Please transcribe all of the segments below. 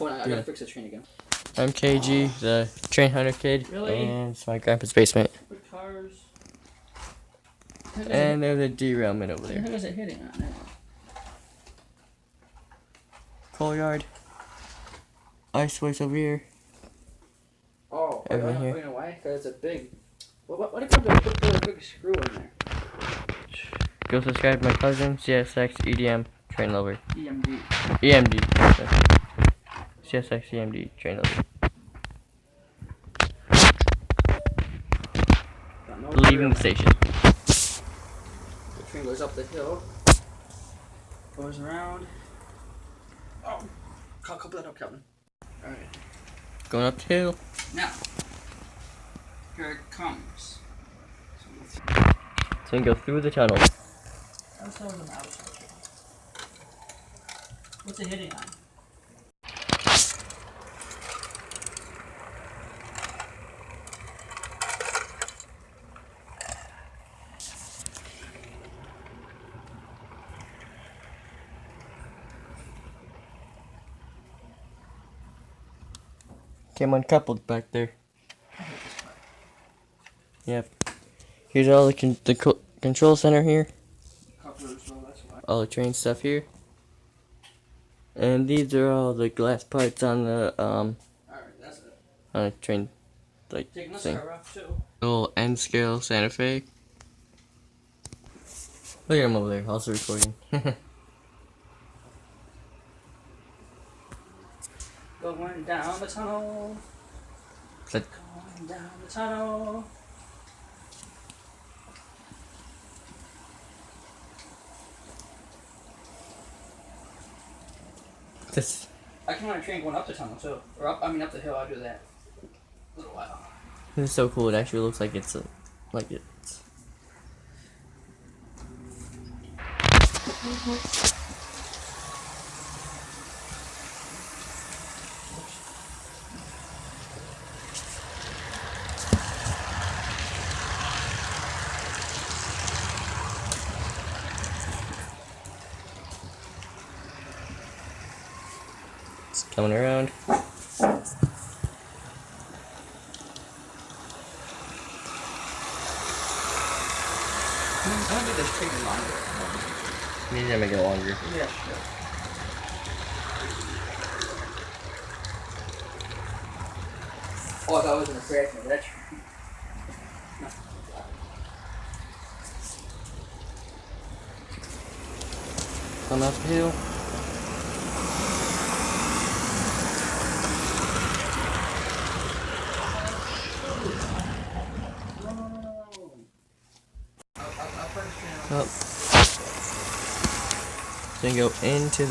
Hold on, I gotta fix the train again. I'm KG, the train hunter kid, Really? and it's my grandpa's basement. With cars. And there's a derailment over Who there. is it hitting on now? Coal yard. Ice waste over here. Oh, Everything here. you know why? Because it's a big. What if I put a big screw in there? Go subscribe to my cousin, CSX EDM Train Lover. EMD. EMD. CSX EMD Train Lover. Leaving the station. The train goes up the hill. Goes around. Oh, couple that up, Calvin. Alright. Going up the hill. Now, here it comes. So we can go through the tunnel. What's it hitting on? Came uncoupled back there. Yep. Here's all the control center here. All the train stuff here. And these are all the glass parts on the Alright, that's it. on a train like Taking this thing. car off too. Little N scale Santa Fe. Look at him over there, also recording. Going down the tunnel. That- Going down the tunnel. This I can run a train going up the tunnel too. Or up the hill, I'll do that. A little while. is so cool. It actually looks like it's It's coming around. I'm gonna make this train longer. Maybe to make it longer. Yeah, sure. Oh, I thought I was gonna crash me. That train. No. Come up the hill. Up. Then go into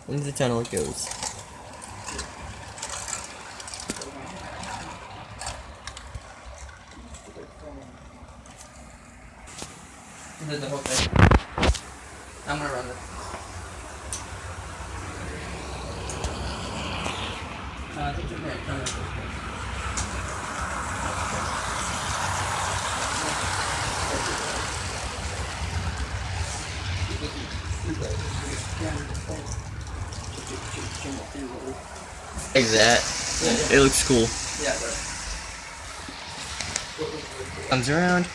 the tunnel it goes. You did the whole thing. I'm gonna run it. I think you're gonna come in. Like that. It looks cool. Yeah, Comes around.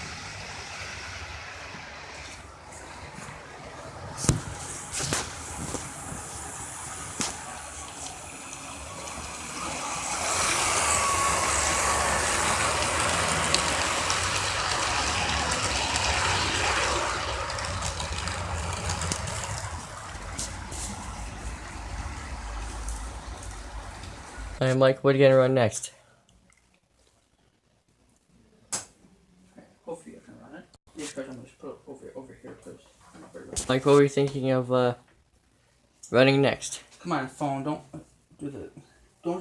Alright, Mike, what are you gonna run next? hopefully I can run it. These cars I'm gonna just put it over here because I'm not very good. Mike, what were you thinking of running next? Come on, phone, don't do the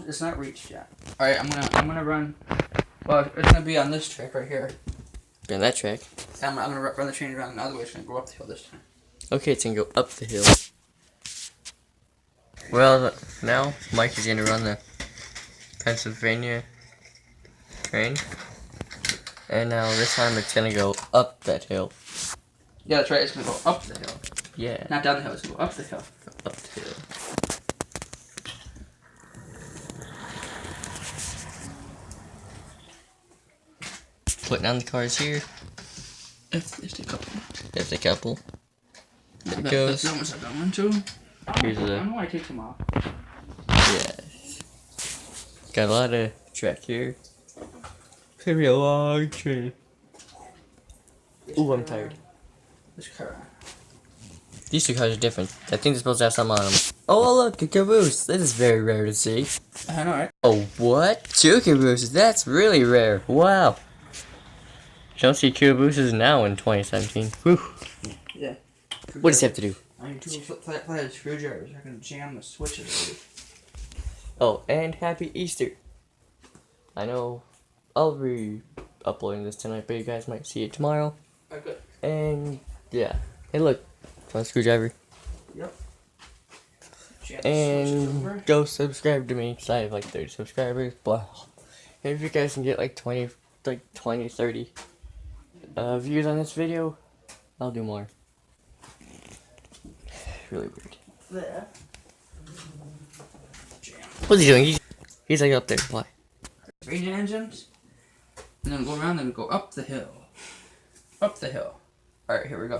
it's not reached yet. Alright, I'm gonna run. Well, it's gonna be on this track right here. On that track. I'm gonna run the train around the other way. It's gonna go up the hill this time. Okay, it's gonna go up the hill. Well, now Mike is gonna run the Pennsylvania train. And now this time it's gonna go up that hill. Yeah, that's right. It's gonna go up the hill. Yeah. Not down the hill. It's gonna go up the hill. up the hill. Putting on the cars here. It's a couple. There's a couple. There it That- goes. That one's a good one too. Here's I the don't know why I take them off. yes. Got a lot of track here. It's gonna be a long train. Ooh, I'm tired. This car. These two cars are different. I think they're supposed to have some on them. Oh, look, a caboose. This is very rare to see. I know, right? Oh, what? Two cabooses. That's really rare. Wow. Don't see cabooses now in 2017. Whew. Yeah. What does he have to do? I need two flathead screwdrivers. I can jam the switches. Oh, and happy Easter. I know I'll be uploading this tonight, but you guys might see it tomorrow. Okay. And yeah. Hey, look. Fun screwdriver. Yep. Jam the switches over. And go subscribe to me, because I have like 30 subscribers. Blah. And if you guys can get like 20, 30 views on this video, I'll do more. Really weird. There. Jam. What's he doing? He's like up there. Why? Radiant engines. And then go around and go up the hill. Up the hill. Alright, here we go.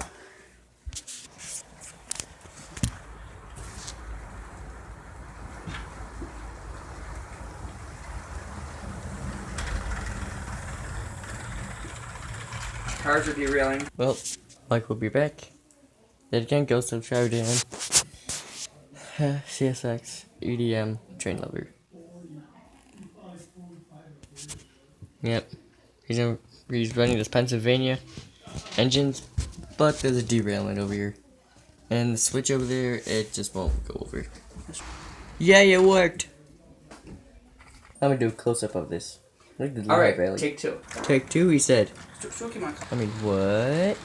Cars are derailing. Well, Mike will be back. Then again, go subscribe to him. CSX, EDM, Train Lover. Yep. He's running this Pennsylvania engines, but there's a derailment over here. And the switch over there, it just won't go over. Yeah, it worked! I'm gonna do a close-up of this. Look at the Alright, live rally. take two. Take two, he said. Still keep on. I mean, what?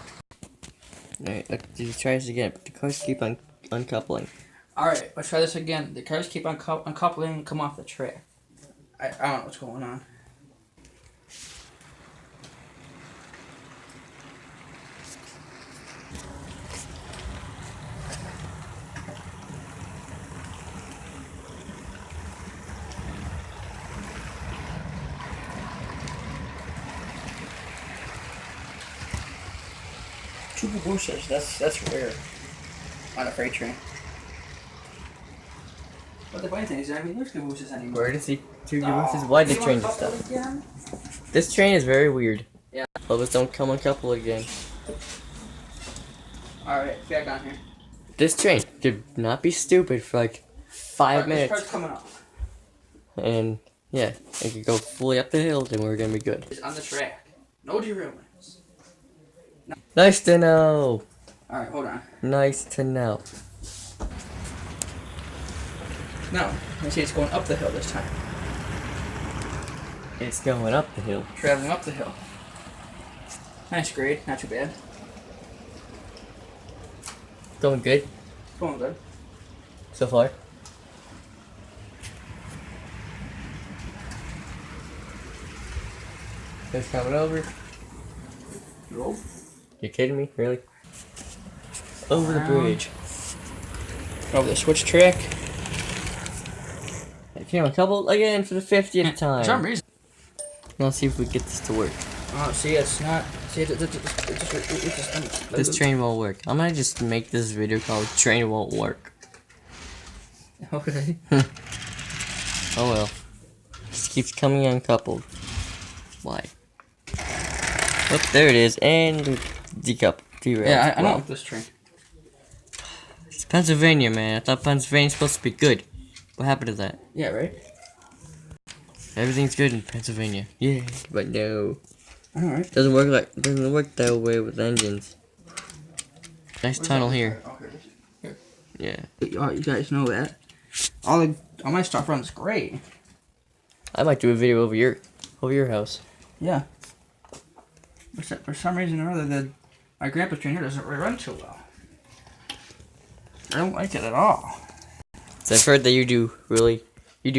Alright, look, he tries again, but the cars keep on uncoupling. Alright, let's try this again. The cars keep on uncoupling and come off the track. I don't know what's going on. Two cabooses, that's rare on a freight train. But the funny thing is, I mean, there's cabooses anymore. Where does he two cabooses? Why did the train just stop? This train is very weird. Yeah. Lobos don't come uncouple again. Alright, back on here. This train could not be stupid for like 5 This minutes. car's coming up. And yeah, it could go fully up the hill, then we're gonna be good. It's on the track. No derailments. Nice to know. Alright, hold on. Nice to know. Now, you see it's going up the hill this time. It's going up the hill. Traveling up the hill. Nice grade, not too bad. Going good Going good. so far. It's coming over. Roll. You kidding me? Really? Over the Wow. bridge. Over the switch track. It came a couple again for the 50th time. For some reason. Let's see if we get this to work. Oh, see, it's not. See, it just. This train won't work. I'm gonna just make this video called Train Won't Work. Okay. Oh well. Just keeps coming uncoupled. Why? Oh, there it is. And decoupled. Derailed. Yeah, I Wow. don't like this train. It's Pennsylvania, man. I thought Pennsylvania's supposed to be good. What happened to that? Yeah, right? Everything's good in Pennsylvania. Yeah, but no. Alright. Doesn't work that way with engines. Nice tunnel here. Okay. Yeah. Oh, you guys know that. All my stuff runs great. I might do a video over your house. Yeah. For some reason or other, my grandpa's train here doesn't run too well. I don't like it at all. So I've heard that you do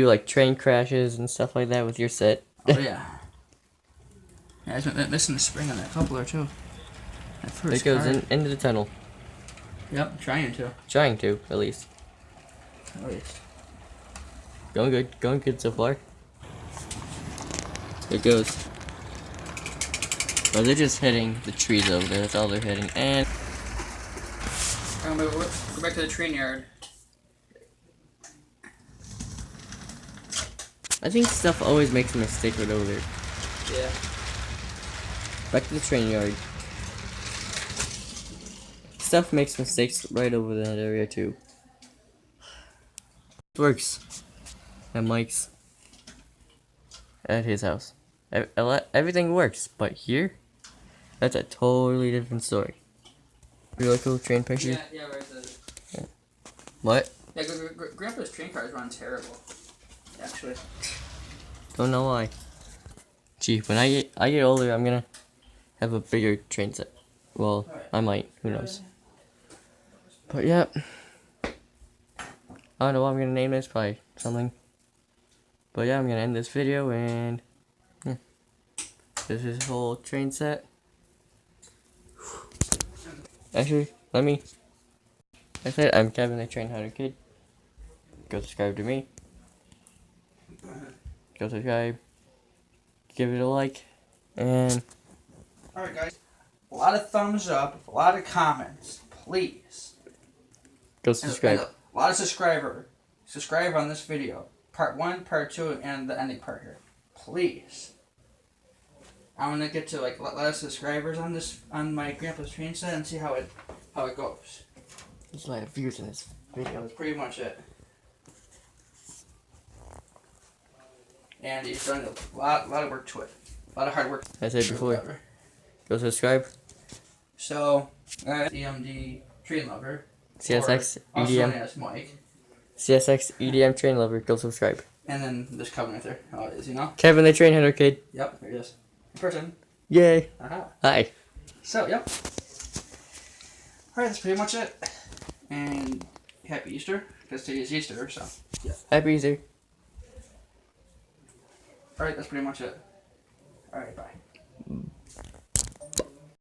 like train crashes and stuff like that with your set. Oh yeah. Yeah, I've been missing the spring on that coupler too. That first It goes car. into the tunnel. Yep, trying to. Trying to, at least. At least. Going good so far. It goes. Oh, they're just hitting the trees over there. That's all they're hitting. And Go back to the train yard. I think stuff always makes a mistake right over there. Yeah. Back to the train yard. Stuff makes mistakes right over that area too. It works. At Mike's. At his house. Everything works, but here, that's a totally different story. You like a little train picture? Yeah, right there. What? Yeah, Grandpa's train cars run terrible. Actually. Don't know why. Gee, when I get older, I'm gonna have a bigger train set. Well, I might. Who knows? But yeah, I don't know what I'm gonna name this. Probably something. But yeah, I'm gonna end this video and yeah, this is the whole train set. Actually, I said I'm Kevin the Train Hunter Kid. Go subscribe to me. Go subscribe. Give it a like. And Alright, guys. A lot of thumbs up, a lot of comments. Please. go subscribe. And a lot of subscribe on this video. Part 1, part 2, and the ending part here. Please. I want to get to like a lot of subscribers on my Grandpa's train set and see how it goes. There's a lot of views in this video. That's pretty much it. And he's done a lot of work to it. A lot of hard work. I said before. Go subscribe. So, EMD Train Lover. CSX or also known EDM. as Mike. CSX EDM Train Lover. Go subscribe. And then this Kevin right there. Oh, it is, you know? Kevin the Train Hunter Kid. Yep, there it is. In person. Yay. Aha. Hi. So, yep. Alright, that's pretty much it. And happy Easter, because today is Easter, so. Yeah. Happy Easter. Alright, that's pretty much it. Alright, bye.